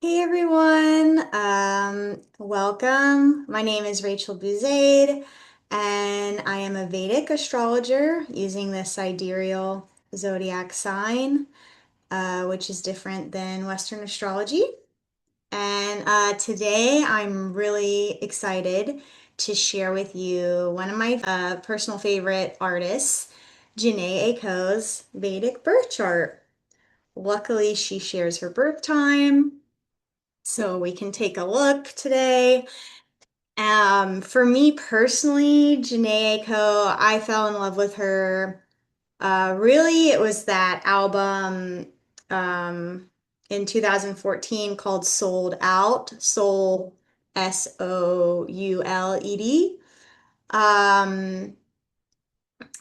Hey everyone, welcome. My name is Rachel Buzaid, and I am a Vedic astrologer using the sidereal zodiac sign, which is different than Western astrology. And today I'm really excited to share with you one of my personal favorite artists, Jhene Aiko's Vedic birth chart. Luckily, she shares her birth time. So we can take a look today. For me personally, Jhene Aiko, I fell in love with her. Really, it was that album um, in 2014 called Sold Out, Soul Souled.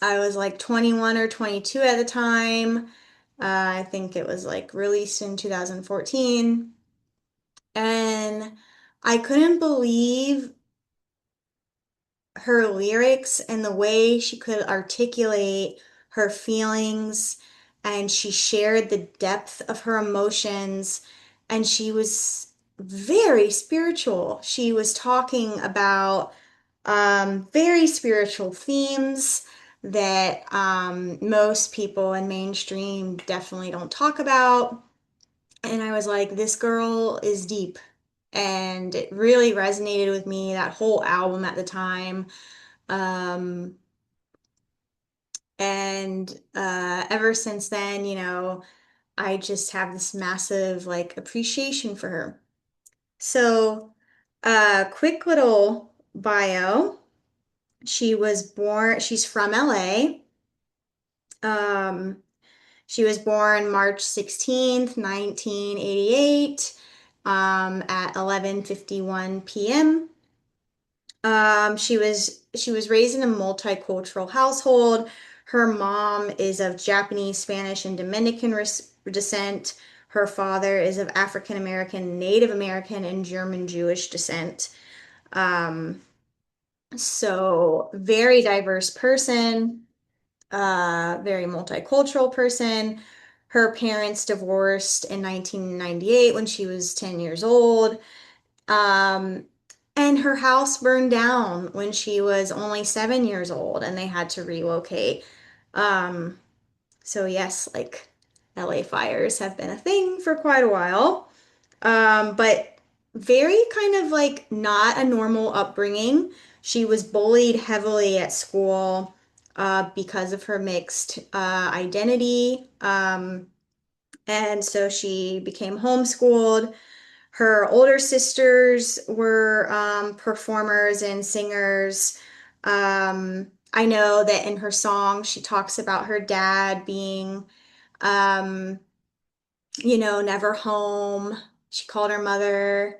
I was like 21 or 22 at the time. I think it was like released in 2014. And I couldn't believe her lyrics and the way she could articulate her feelings, and she shared the depth of her emotions, and she was very spiritual. She was talking about very spiritual themes that most people in mainstream definitely don't talk about. And I was like, this girl is deep. And it really resonated with me, that whole album at the time. Um, and ever since then, I just have this massive like appreciation for her. So, quick little bio. She's from LA. Um, she was born March 16th, 1988, at 11:51 p.m. She was raised in a multicultural household. Her mom is of Japanese, Spanish, and Dominican descent. Her father is of African American, Native American, and German Jewish descent. Um, so very diverse person, very multicultural person. Her parents divorced in 1998 when she was 10 years old. Um, and her house burned down when she was only 7 years old and they had to relocate. Um, so yes, like LA fires have been a thing for quite a while. But very kind of like not a normal upbringing. She was bullied heavily at school because of her mixed identity. And so she became homeschooled. Her older sisters were performers and singers. I know that in her song, she talks about her dad being, um, never home. She called her mother,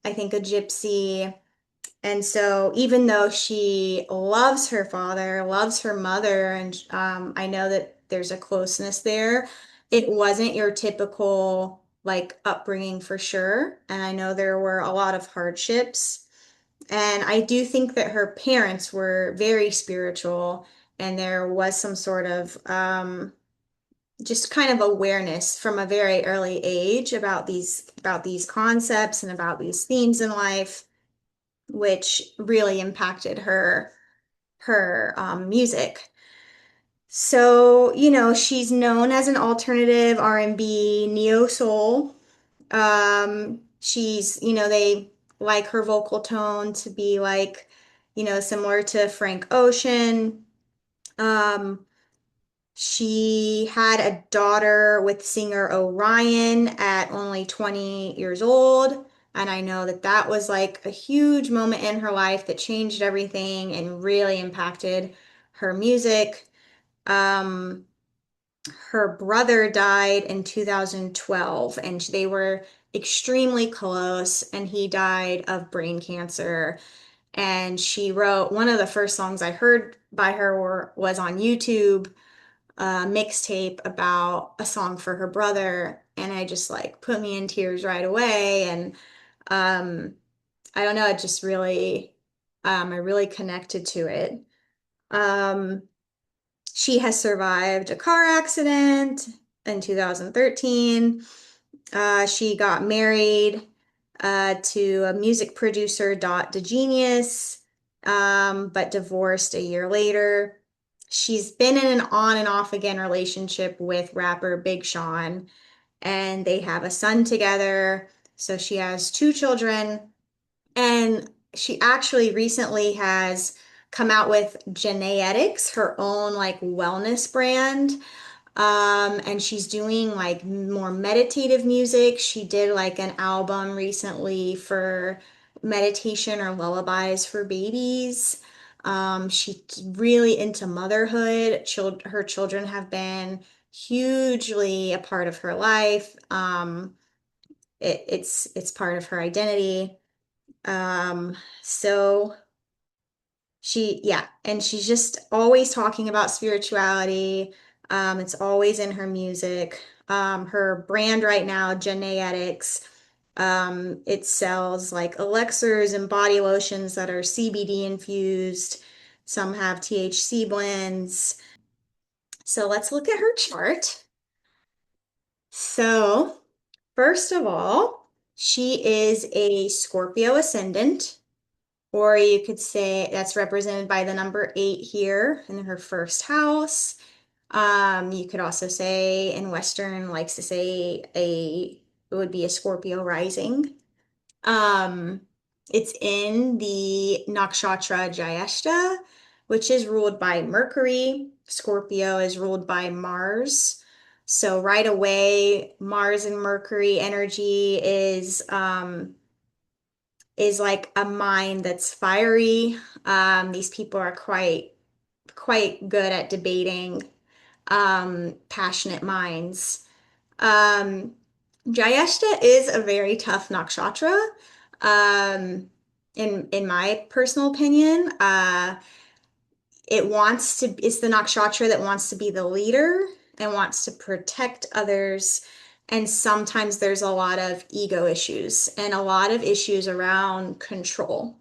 I think, a gypsy. And so, even though she loves her father, loves her mother, and I know that there's a closeness there, it wasn't your typical like upbringing for sure. And I know there were a lot of hardships. And I do think that her parents were very spiritual, and there was some sort of just kind of awareness from a very early age about these concepts and about these themes in life, which really impacted her music. So, she's known as an alternative R&B neo soul. They like her vocal tone to be like, similar to Frank Ocean. Um, she had a daughter with singer Orion at only 20 years old. And I know that that was like a huge moment in her life that changed everything and really impacted her music. Um, Her brother died in 2012, and they were extremely close, and he died of brain cancer. And she wrote one of the first songs I heard by her was on YouTube, a mixtape about a song for her brother, and I just like put me in tears right away. And um, I don't know, it just really, I really connected to it. Um, she has survived a car accident in 2013. She got married to a music producer, dot to genius, but divorced a year later. She's been in an on and off again relationship with rapper Big Sean, and they have a son together. So she has two children, and she actually recently has come out with Genetics, her own like wellness brand. And she's doing like more meditative music. She did like an album recently for meditation or lullabies for babies. She's really into motherhood. Her children have been hugely a part of her life. It's part of her identity. So yeah, and she's just always talking about spirituality. It's always in her music. Her brand right now, Genetics, it sells like elixirs and body lotions that are CBD infused. Some have THC blends. So let's look at her chart. So, first of all, she is a Scorpio ascendant. Or you could say that's represented by the number 8 here in her first house. You could also say in Western likes to say it would be a Scorpio rising. Um, it's in the nakshatra Jyeshta, which is ruled by Mercury. Scorpio is ruled by Mars. So right away, Mars and Mercury energy is like a mind that's fiery. These people are quite good at debating, passionate minds. Um, Jyeshta is a very tough nakshatra. In my personal opinion, it's the nakshatra that wants to be the leader and wants to protect others. And sometimes there's a lot of ego issues and a lot of issues around control.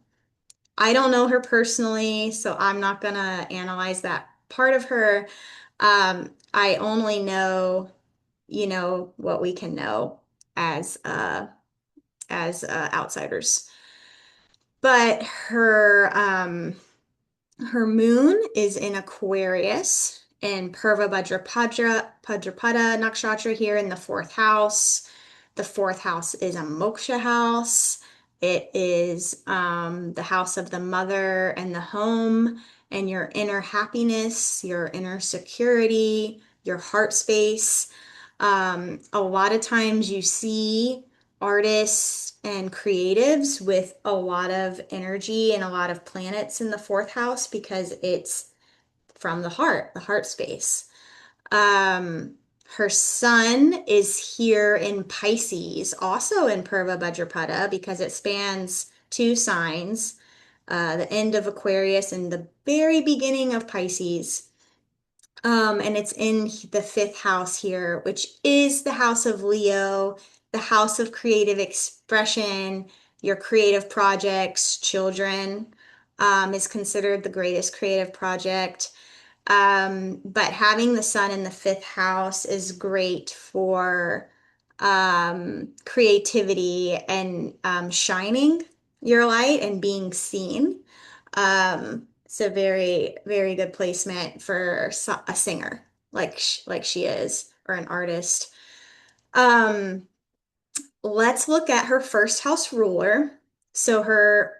I don't know her personally, so I'm not gonna analyze that part of her. I only know, what we can know as outsiders. But her moon is in Aquarius in Purva Bhadrapada Nakshatra here in the fourth house. The fourth house is a moksha house. It is the house of the mother and the home and your inner happiness, your inner security, your heart space. A lot of times you see artists and creatives with a lot of energy and a lot of planets in the fourth house because it's from the heart space. Um, Her sun is here in Pisces, also in Purva Bhadrapada, because it spans two signs, the end of Aquarius and the very beginning of Pisces. And it's in the fifth house here, which is the house of Leo, the house of creative expression, your creative projects, children, is considered the greatest creative project. But having the sun in the fifth house is great for creativity and shining your light and being seen. It's a very, very good placement for a singer like she is, or an artist. Um, let's look at her first house ruler. So her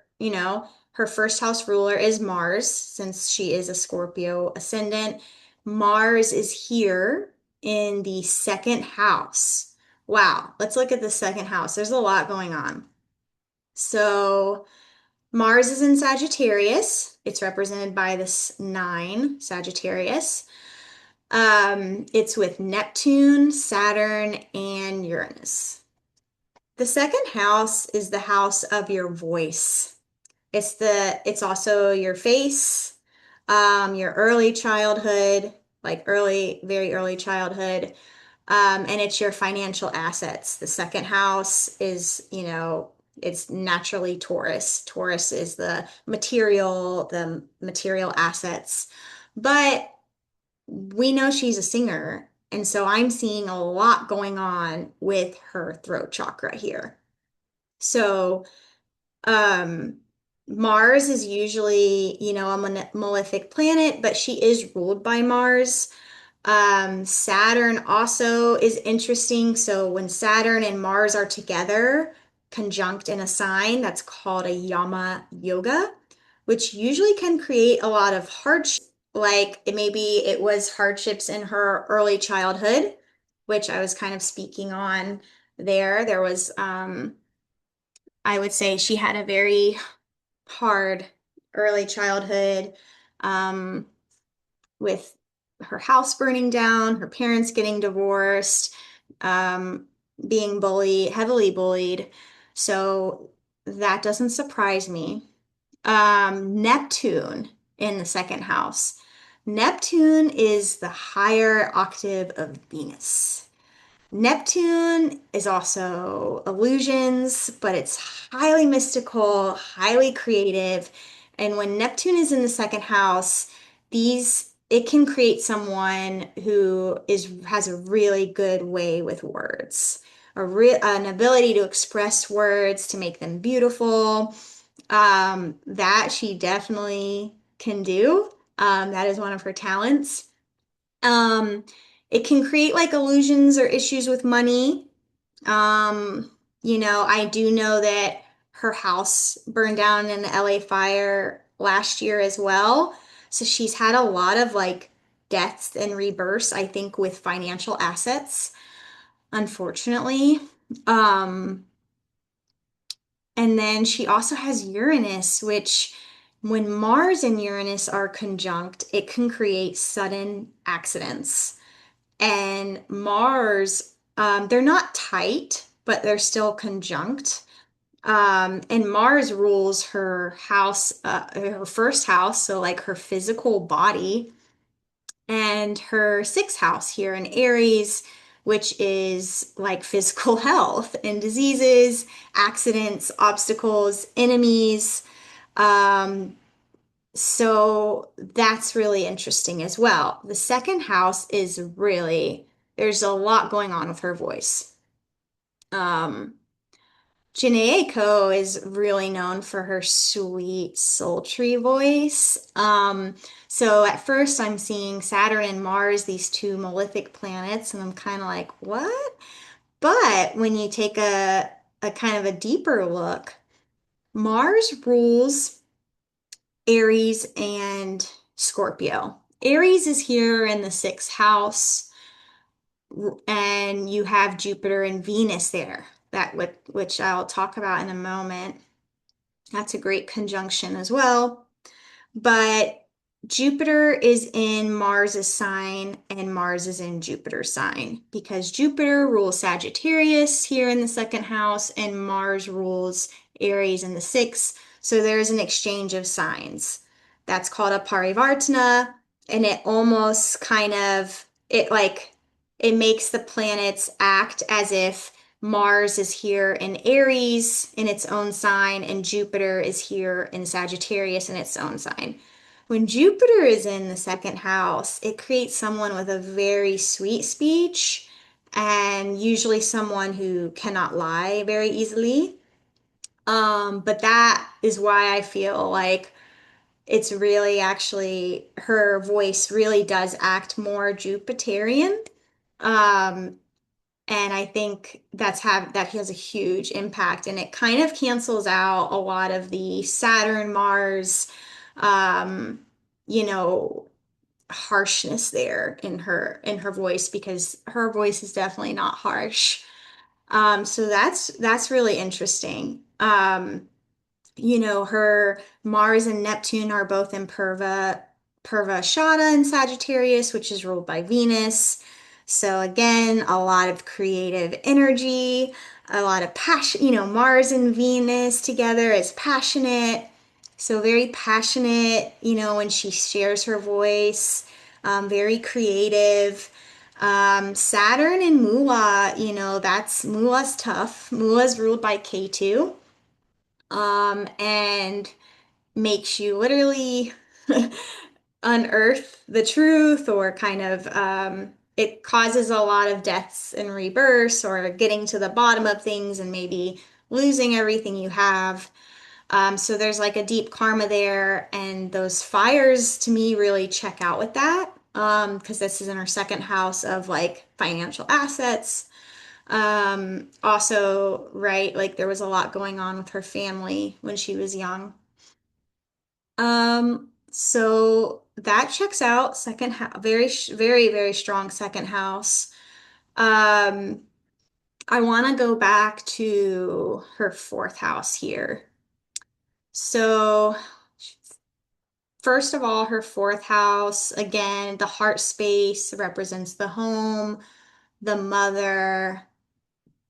first house ruler is Mars, since she is a Scorpio ascendant. Mars is here in the second house. Wow, let's look at the second house. There's a lot going on. So Mars is in Sagittarius. It's represented by this 9, Sagittarius. It's with Neptune, Saturn, and Uranus. The second house is the house of your voice. It's also your face, your early childhood, like very early childhood, and it's your financial assets. The second house is, it's naturally Taurus. Taurus is the material assets. But we know she's a singer, and so I'm seeing a lot going on with her throat chakra here. So, um, Mars is usually, a malefic planet, but she is ruled by Mars. Saturn also is interesting. So when Saturn and Mars are together, conjunct in a sign, that's called a Yama Yoga, which usually can create a lot of hardship. Like maybe it was hardships in her early childhood, which I was kind of speaking on there. There was, I would say she had a very hard early childhood. Um, with her house burning down, her parents getting divorced, um, being bullied, heavily bullied. So that doesn't surprise me. Neptune in the second house. Neptune is the higher octave of Venus. Neptune is also illusions, but it's highly mystical, highly creative. And when Neptune is in the second house, it can create someone who has a really good way with words, an ability to express words, to make them beautiful. That she definitely can do. That is one of her talents. Um, it can create like illusions or issues with money. Um, I do know that her house burned down in the LA fire last year as well. So she's had a lot of like deaths and rebirths, I think, with financial assets, unfortunately. Um, and then she also has Uranus, which when Mars and Uranus are conjunct, it can create sudden accidents. And Mars, they're not tight, but they're still conjunct. And Mars rules her house, her first house, so like her physical body, and her sixth house here in Aries, which is like physical health and diseases, accidents, obstacles, enemies. Um, so that's really interesting as well. The second house is really, there's a lot going on with her voice. Um, Jhene Aiko is really known for her sweet, sultry voice. So at first I'm seeing Saturn and Mars, these two malefic planets, and I'm kind of like, what? But when you take a kind of a deeper look, Mars rules Aries and Scorpio. Aries is here in the sixth house, and you have Jupiter and Venus there, which I'll talk about in a moment. That's a great conjunction as well. But Jupiter is in Mars's sign and Mars is in Jupiter's sign because Jupiter rules Sagittarius here in the second house and Mars rules Aries in the sixth. So there's an exchange of signs. That's called a parivartana, and it almost kind of it makes the planets act as if Mars is here in Aries in its own sign, and Jupiter is here in Sagittarius in its own sign. When Jupiter is in the second house, it creates someone with a very sweet speech and usually someone who cannot lie very easily. But that is why I feel like it's really actually her voice really does act more Jupiterian. Um, and I think that has a huge impact, and it kind of cancels out a lot of the Saturn, Mars, um, you know, harshness there in her voice because her voice is definitely not harsh. So that's really interesting. Her Mars and Neptune are both in Purvashada in Sagittarius, which is ruled by Venus. So again, a lot of creative energy, a lot of passion, Mars and Venus together is passionate. So very passionate, when she shares her voice, very creative. Saturn and Mula, that's Mula's tough. Mula's ruled by K2, and makes you literally unearth the truth or kind of it causes a lot of deaths and rebirths or getting to the bottom of things and maybe losing everything you have. So there's like a deep karma there, and those fires to me really check out with that. Because this is in her second house of like financial assets. Also, right, like there was a lot going on with her family when she was young. So that checks out. Second house, very, very strong second house. Um, I want to go back to her fourth house here. So, first of all, her fourth house, again, the heart space represents the home, the mother,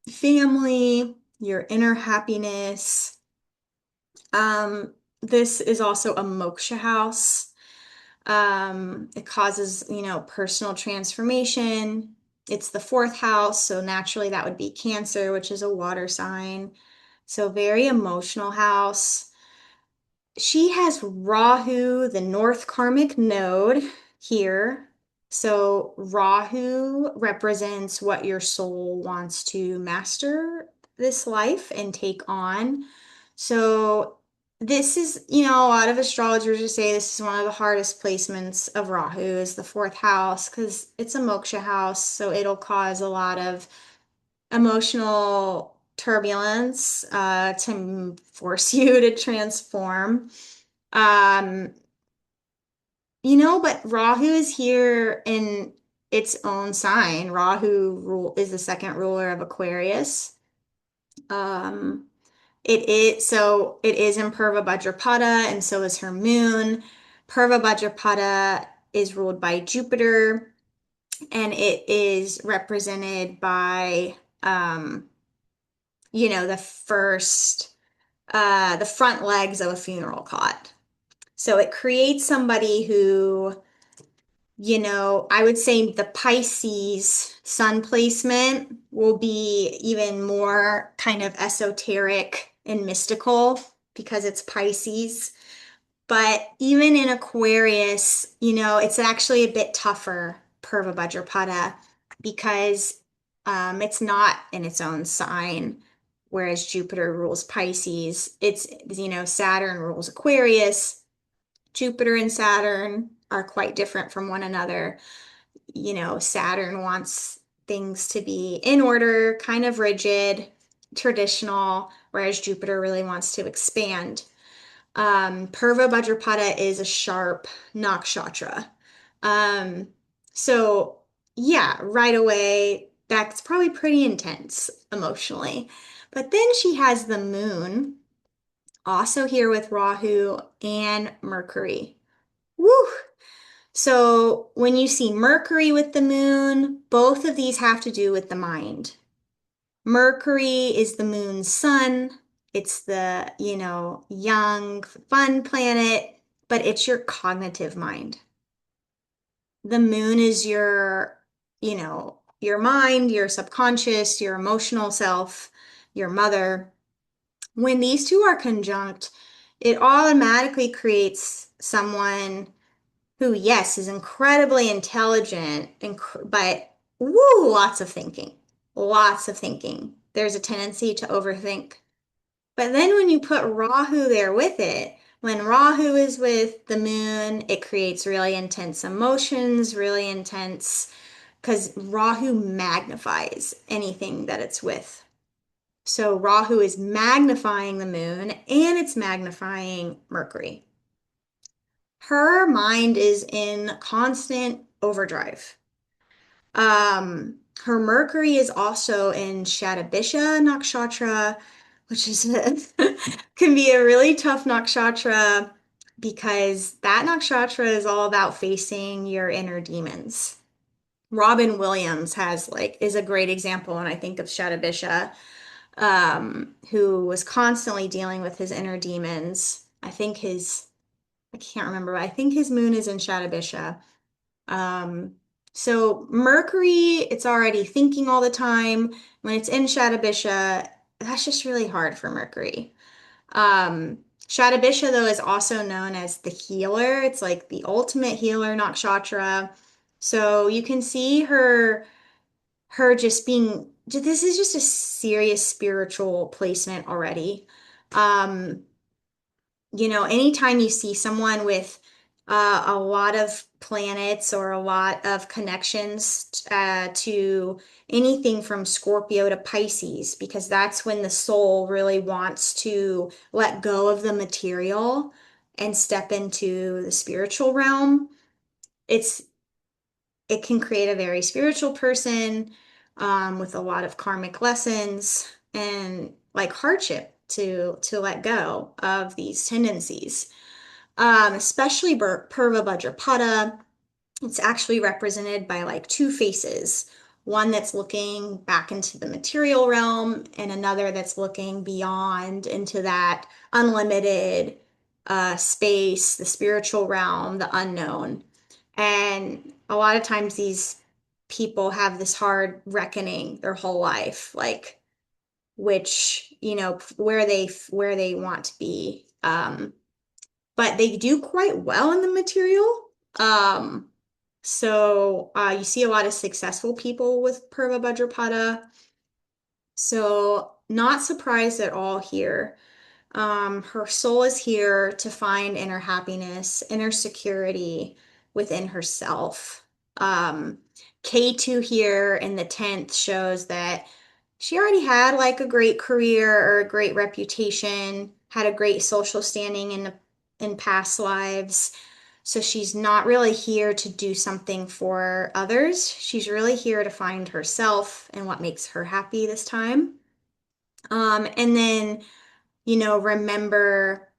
family, your inner happiness. This is also a moksha house. It causes, personal transformation. It's the fourth house, so naturally that would be Cancer, which is a water sign. So very emotional house. She has Rahu, the North Karmic node here. So Rahu represents what your soul wants to master this life and take on. So this is, a lot of astrologers just say this is one of the hardest placements of Rahu is the fourth house because it's a moksha house, so it'll cause a lot of emotional turbulence to force you to transform. Um, but Rahu is here in its own sign. Rahu is the second ruler of Aquarius. Um, it is in Purva Bhadrapada, and so is her moon. Purva Bhadrapada is ruled by Jupiter, and it is represented by the the front legs of a funeral cot. So it creates somebody who, I would say the Pisces sun placement will be even more kind of esoteric and mystical because it's Pisces. But even in Aquarius, it's actually a bit tougher, Purva Bhadrapada, because it's not in its own sign, whereas Jupiter rules Pisces. It's, Saturn rules Aquarius. Jupiter and Saturn are quite different from one another. Saturn wants things to be in order, kind of rigid, traditional, whereas Jupiter really wants to expand. Purva Bhadrapada is a sharp nakshatra. Um, so yeah, right away, that's probably pretty intense emotionally. But then she has the moon also here with Rahu and Mercury. Woo! So when you see Mercury with the moon, both of these have to do with the mind. Mercury is the moon's sun. It's the, young, fun planet, but it's your cognitive mind. The moon is your mind, your subconscious, your emotional self, your mother. When these two are conjunct, it automatically creates someone who, yes, is incredibly intelligent, but woo, lots of thinking. Lots of thinking. There's a tendency to overthink. But then when you put Rahu there with it, when Rahu is with the moon, it creates really intense emotions, really intense, because Rahu magnifies anything that it's with. So Rahu is magnifying the moon and it's magnifying Mercury. Her mind is in constant overdrive. Her Mercury is also in Shatabisha nakshatra, which is can be a really tough nakshatra because that nakshatra is all about facing your inner demons. Robin Williams is a great example when I think of Shatabisha, who was constantly dealing with his inner demons. I can't remember, but I think his moon is in Shatabisha. Um, so Mercury, it's already thinking all the time. When it's in Shatabisha, that's just really hard for Mercury. Shatabisha, though, is also known as the healer. It's like the ultimate healer nakshatra. So you can see her her just being, this is just a serious spiritual placement already. Um, Anytime you see someone with a lot of planets or a lot of connections to anything from Scorpio to Pisces, because that's when the soul really wants to let go of the material and step into the spiritual realm. It's it can create a very spiritual person with a lot of karmic lessons and like hardship to let go of these tendencies. Especially Purva Bhadrapada. It's actually represented by like two faces, one that's looking back into the material realm and another that's looking beyond into that unlimited space, the spiritual realm, the unknown. And a lot of times these people have this hard reckoning their whole life, like which, where they want to be. But they do quite well in the material. You see a lot of successful people with Purva Bhadrapada. So not surprised at all here. Her soul is here to find inner happiness, inner security within herself. Um, K2 here in the 10th shows that she already had like a great career or a great reputation, had a great social standing in past lives. So she's not really here to do something for others. She's really here to find herself and what makes her happy this time. And then remember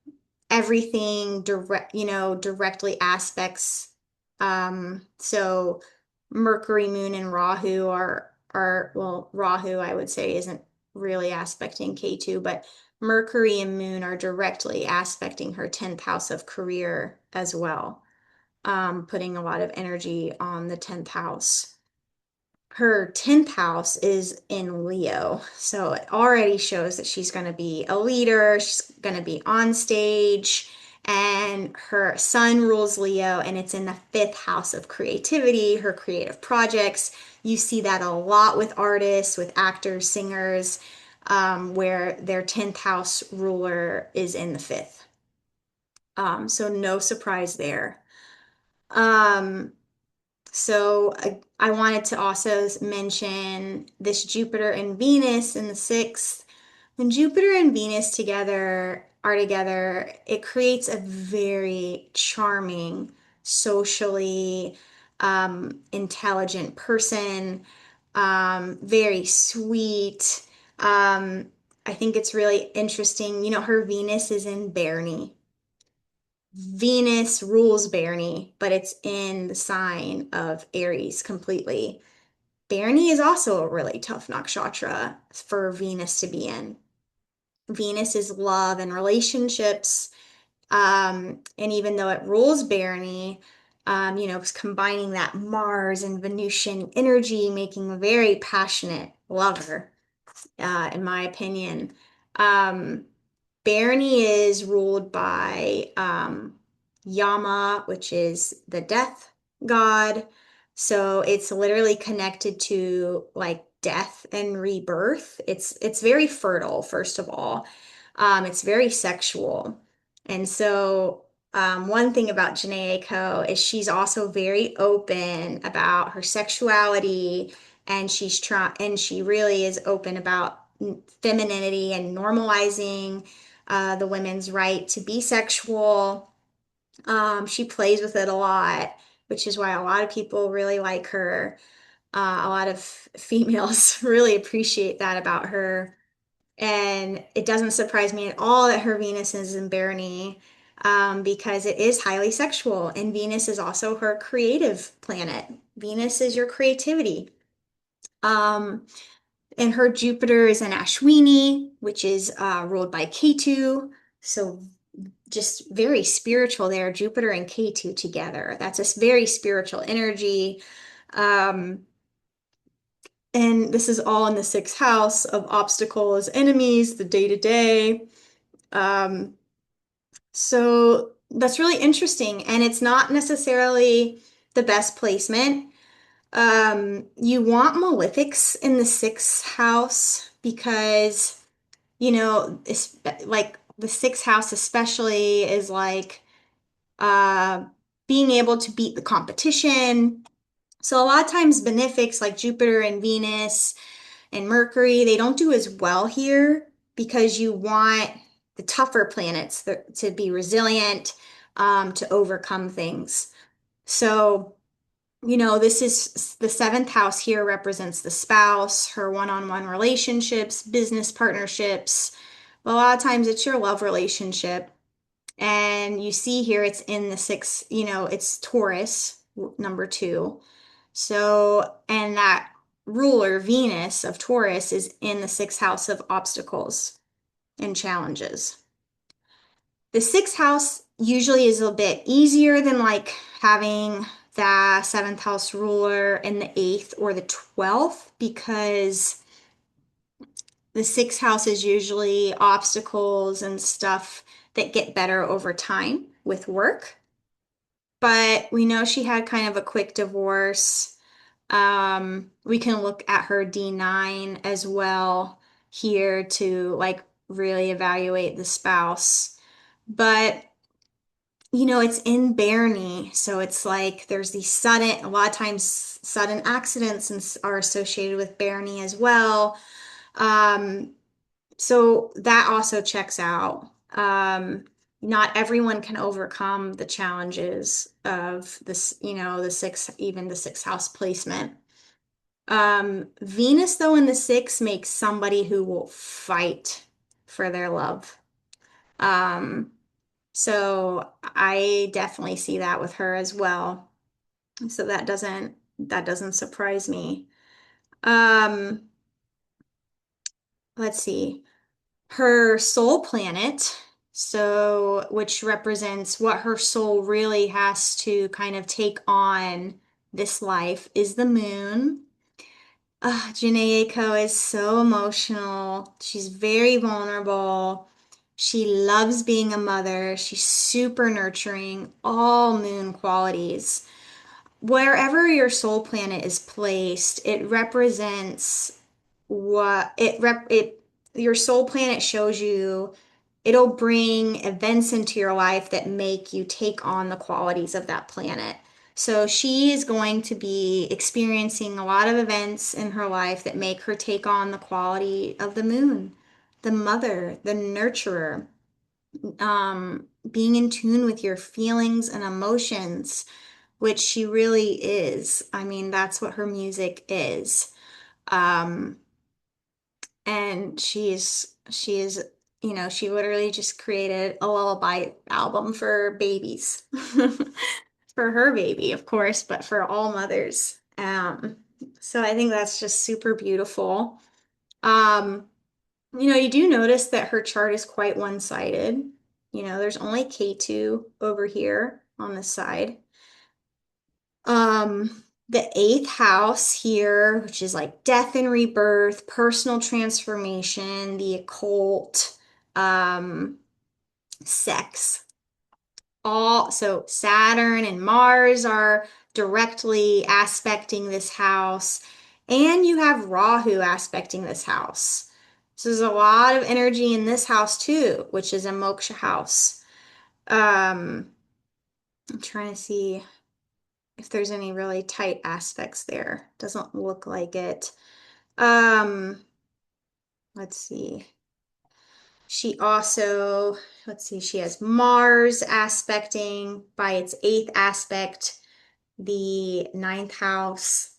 everything directly aspects. So Mercury, Moon, and Rahu well, Rahu, I would say, isn't really aspecting K2, but Mercury and Moon are directly aspecting her 10th house of career as well, putting a lot of energy on the 10th house. Her 10th house is in Leo. So it already shows that she's going to be a leader, she's going to be on stage, and her sun rules Leo, and it's in the 5th house of creativity, her creative projects. You see that a lot with artists, with actors, singers, where their 10th house ruler is in the 5th. So no surprise there. Um, I wanted to also mention this Jupiter and Venus in the 6th. When Jupiter and Venus are together, it creates a very charming, socially intelligent person, very sweet. I think it's really interesting. Her Venus is in Barney. Venus rules Barney, but it's in the sign of Aries completely. Barney is also a really tough nakshatra for Venus to be in. Venus is love and relationships. And even though it rules Barney, it's combining that Mars and Venusian energy, making a very passionate lover, in my opinion. Um, Barney is ruled by Yama, which is the death god. So it's literally connected to like death and rebirth. It's very fertile, first of all. It's very sexual. And so one thing about Jhene Aiko is she's also very open about her sexuality, and she really is open about femininity and normalizing the women's right to be sexual. She plays with it a lot, which is why a lot of people really like her. A lot of females really appreciate that about her. And it doesn't surprise me at all that her Venus is in Barney, because it is highly sexual. And Venus is also her creative planet. Venus is your creativity. Um, and her Jupiter is in Ashwini, which is ruled by Ketu. So just very spiritual there, Jupiter and Ketu together. That's a very spiritual energy. Um, and this is all in the 6th house of obstacles, enemies, the day to day. So that's really interesting. And it's not necessarily the best placement. You want malefics in the sixth house because, it's like the sixth house especially is like uh being able to beat the competition. So a lot of times benefics like Jupiter and Venus and Mercury, they don't do as well here because you want the tougher planets to be resilient, to overcome things. So, this is the seventh house here represents the spouse, her one-on-one relationships, business partnerships. A lot of times it's your love relationship. And you see here it's in the sixth, it's Taurus, number two. So, and that ruler, Venus of Taurus, is in the sixth house of obstacles and challenges. The sixth house usually is a bit easier than like having the seventh house ruler in the eighth or the 12th because the sixth house is usually obstacles and stuff that get better over time with work. But we know she had kind of a quick divorce. We can look at her D9 as well here to like really evaluate the spouse. But it's in Barony, so it's like there's these a lot of times sudden accidents are associated with Barony as well. Um, so that also checks out. Not everyone can overcome the challenges of this, even the sixth house placement. Venus, though, in the sixth makes somebody who will fight for their love. Um, so I definitely see that with her as well. So that doesn't surprise me. Um, let's see. Her soul planet, so which represents what her soul really has to kind of take on this life, is the moon. Jhene Aiko is so emotional. She's very vulnerable. She loves being a mother. She's super nurturing, all moon qualities. Wherever your soul planet is placed, it represents what it your soul planet shows you. It'll bring events into your life that make you take on the qualities of that planet. So she is going to be experiencing a lot of events in her life that make her take on the quality of the moon, the mother, the nurturer, being in tune with your feelings and emotions, which she really is. I mean, that's what her music is. Um, and she literally just created a lullaby album for babies. For her baby, of course, but for all mothers. So I think that's just super beautiful. Um, you do notice that her chart is quite one-sided. There's only K2 over here on this side. The eighth house here, which is like death and rebirth, personal transformation, the occult, um, sex. So Saturn and Mars are directly aspecting this house, and you have Rahu aspecting this house. So there's a lot of energy in this house too, which is a moksha house. I'm trying to see if there's any really tight aspects there. Doesn't look like it. Um, let's see. She also, let's see, she has Mars aspecting by its eighth aspect, the ninth house.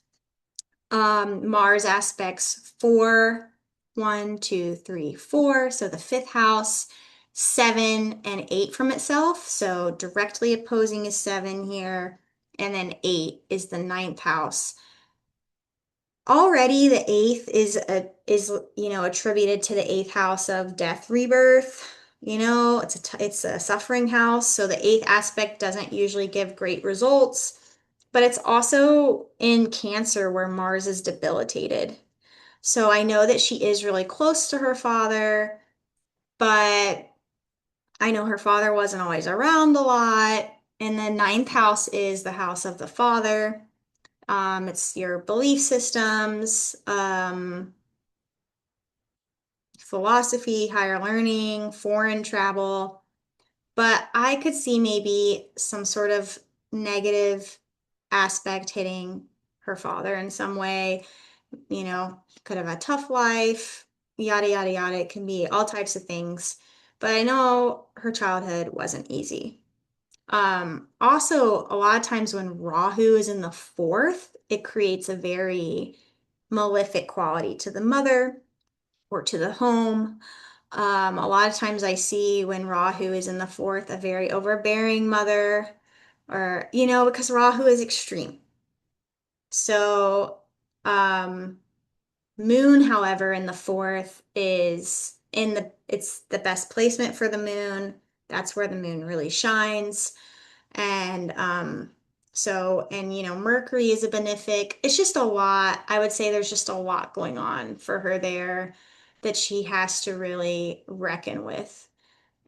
Mars aspects 4, 1, 2, 3, 4. So the fifth house, 7 and 8 from itself. So directly opposing is 7 here. And then 8 is the ninth house. Already the eighth is attributed to the eighth house of death, rebirth. It's a suffering house, so the eighth aspect doesn't usually give great results, but it's also in Cancer where Mars is debilitated. So I know that she is really close to her father, but I know her father wasn't always around a lot. And the ninth house is the house of the father. It's your belief systems, philosophy, higher learning, foreign travel. But I could see maybe some sort of negative aspect hitting her father in some way. Could have a tough life, yada, yada, yada. It can be all types of things. But I know her childhood wasn't easy. Also, a lot of times when Rahu is in the fourth, it creates a very malefic quality to the mother or to the home. A lot of times I see when Rahu is in the fourth, a very overbearing mother, or, because Rahu is extreme. So, um, Moon, however, in the fourth it's the best placement for the moon. That's where the moon really shines. And Mercury is a benefic. It's just a lot. I would say there's just a lot going on for her there that she has to really reckon with.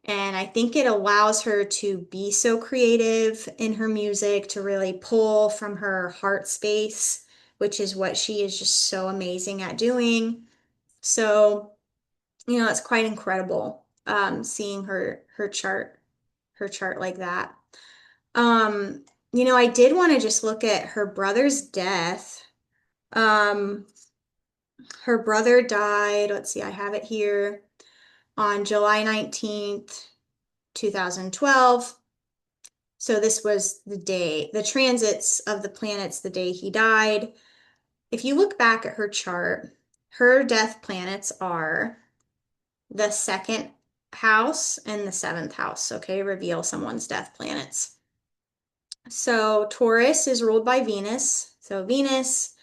And I think it allows her to be so creative in her music, to really pull from her heart space, which is what she is just so amazing at doing. So, it's quite incredible seeing her chart like that. I did want to just look at her brother's death. Um, Her brother died, let's see, I have it here, on July 19th, 2012. So this was the transits of the planets the day he died. If you look back at her chart, her death planets are the second house and the seventh house. Okay, reveal someone's death planets. So Taurus is ruled by Venus. So Venus,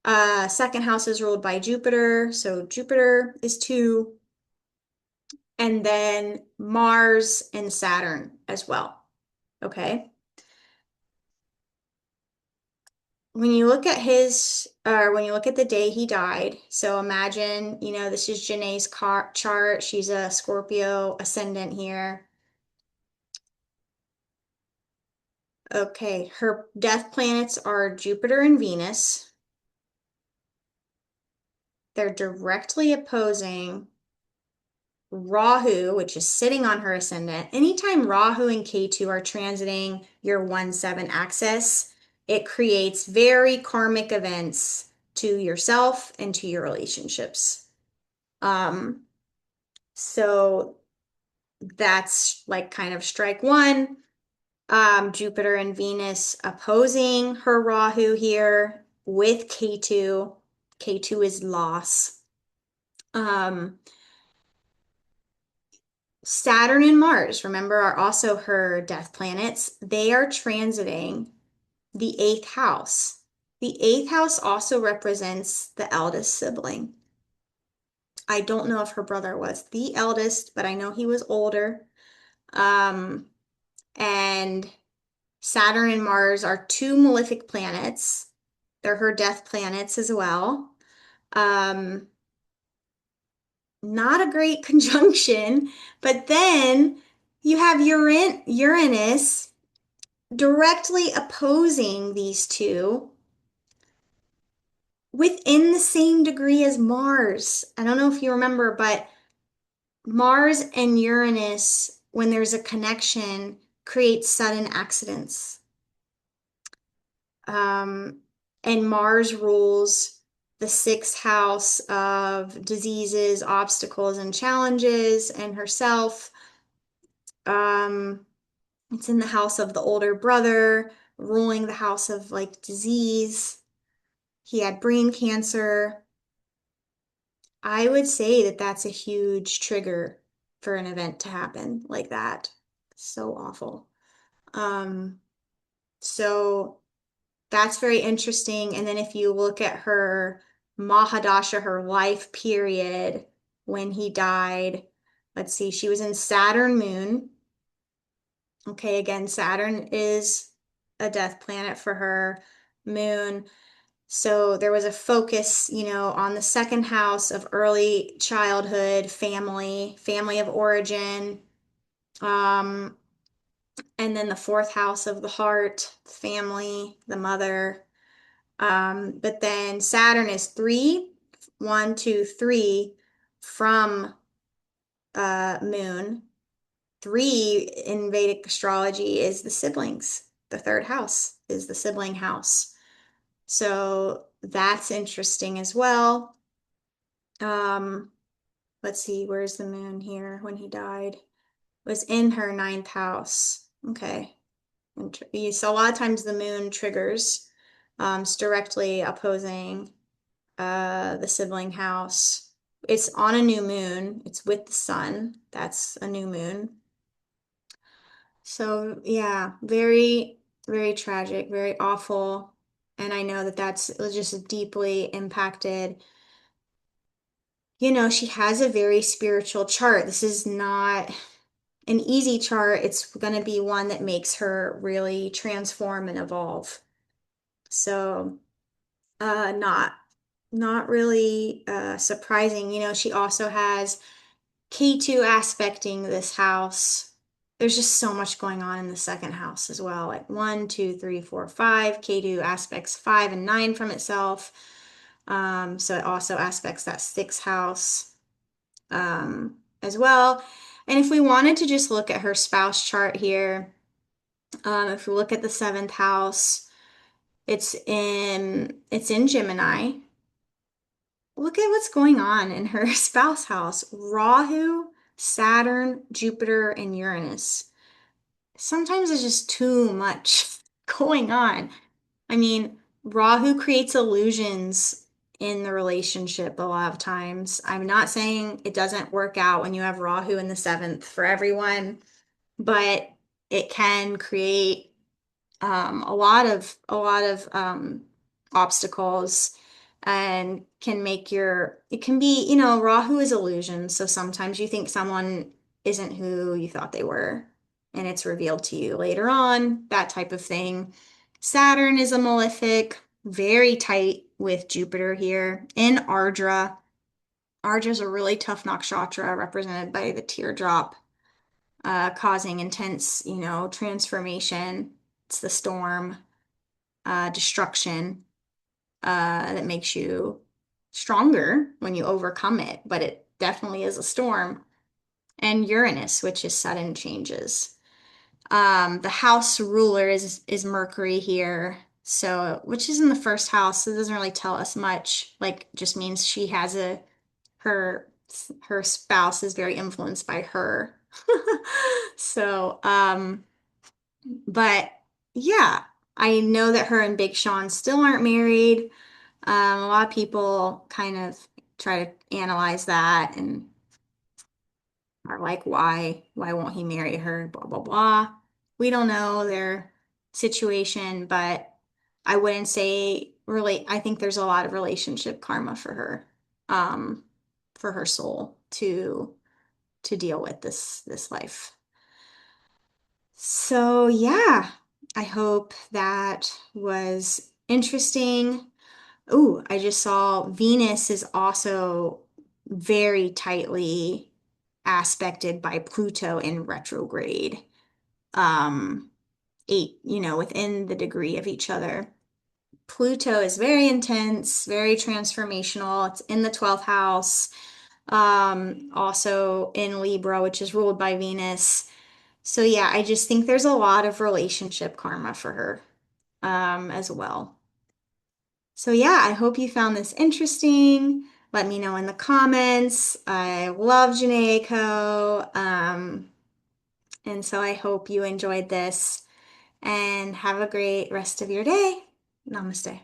second house is ruled by Jupiter. So Jupiter is two. And then Mars and Saturn as well. Okay. When you look at when you look at the day he died, so imagine, this is Jhene's chart. She's a Scorpio ascendant here. Okay, her death planets are Jupiter and Venus. They're directly opposing Rahu, which is sitting on her ascendant. Anytime Rahu and Ketu are transiting your 1-7 axis, it creates very karmic events to yourself and to your relationships. Um, so that's like kind of strike one. Jupiter and Venus opposing her Rahu here with Ketu. Ketu is loss. Saturn and Mars, remember, are also her death planets. They are transiting the eighth house. The eighth house also represents the eldest sibling. I don't know if her brother was the eldest, but I know he was older. Um, and Saturn and Mars are two malefic planets. They're her death planets as well. Um, Not a great conjunction, but then you have Uranus directly opposing these two within the same degree as Mars. I don't know if you remember, but Mars and Uranus, when there's a connection, creates sudden accidents. Um, and Mars rules the sixth house of diseases, obstacles, and challenges, and herself. It's in the house of the older brother, ruling the house of like disease. He had brain cancer. I would say that that's a huge trigger for an event to happen like that. So awful. Um, so that's very interesting. And then if you look at her Mahadasha, her life period when he died, let's see, she was in Saturn moon. Okay, again, Saturn is a death planet for her moon. So there was a focus, on the second house of early childhood, family of origin, um, and then the fourth house of the heart, family, the mother. But then Saturn is three, 1, 2, 3 from Moon. Three in Vedic astrology is the siblings. The third house is the sibling house. So that's interesting as well. Um, let's see, where's the moon here when he died? Was in her ninth house. Okay. So a lot of times the moon triggers, it's directly opposing the sibling house. It's on a new moon. It's with the sun. That's a new moon. So yeah, very, very tragic, very awful. And I know that that's just deeply impacted. She has a very spiritual chart. This is not an easy chart. It's going to be one that makes her really transform and evolve. So, not really surprising. She also has K2 aspecting this house. There's just so much going on in the second house as well. Like 1, 2, 3, 4, 5. K2 aspects 5 and 9 from itself. So it also aspects that sixth house as well. And if we wanted to just look at her spouse chart here, if we look at the seventh house, it's in Gemini. Look at what's going on in her spouse house. Rahu, Saturn, Jupiter, and Uranus. Sometimes it's just too much going on. I mean, Rahu creates illusions in the relationship a lot of times. I'm not saying it doesn't work out when you have Rahu in the seventh for everyone, but it can create a lot of obstacles and can make it can be, Rahu is illusion. So sometimes you think someone isn't who you thought they were, and it's revealed to you later on, that type of thing. Saturn is a malefic, very tight with Jupiter here in Ardra. Ardra is a really tough nakshatra represented by the teardrop, causing intense, transformation. It's the storm, destruction, that makes you stronger when you overcome it, but it definitely is a storm. And Uranus, which is sudden changes. The house ruler is Mercury here, so which is in the first house, so it doesn't really tell us much. Like, just means she has her her spouse is very influenced by her. So, but yeah, I know that her and Big Sean still aren't married. A lot of people kind of try to analyze that and are like, why won't he marry her? Blah, blah, blah. We don't know their situation, but I wouldn't say really, I think there's a lot of relationship karma um, for her soul to deal with this life. So yeah, I hope that was interesting. Oh, I just saw Venus is also very tightly aspected by Pluto in retrograde. Um, eight, within the degree of each other. Pluto is very intense, very transformational. It's in the 12th house, also in Libra, which is ruled by Venus. So yeah, I just think there's a lot of relationship karma for her, as well. So yeah, I hope you found this interesting. Let me know in the comments. I love Jhene Aiko. And so I hope you enjoyed this and have a great rest of your day. Namaste.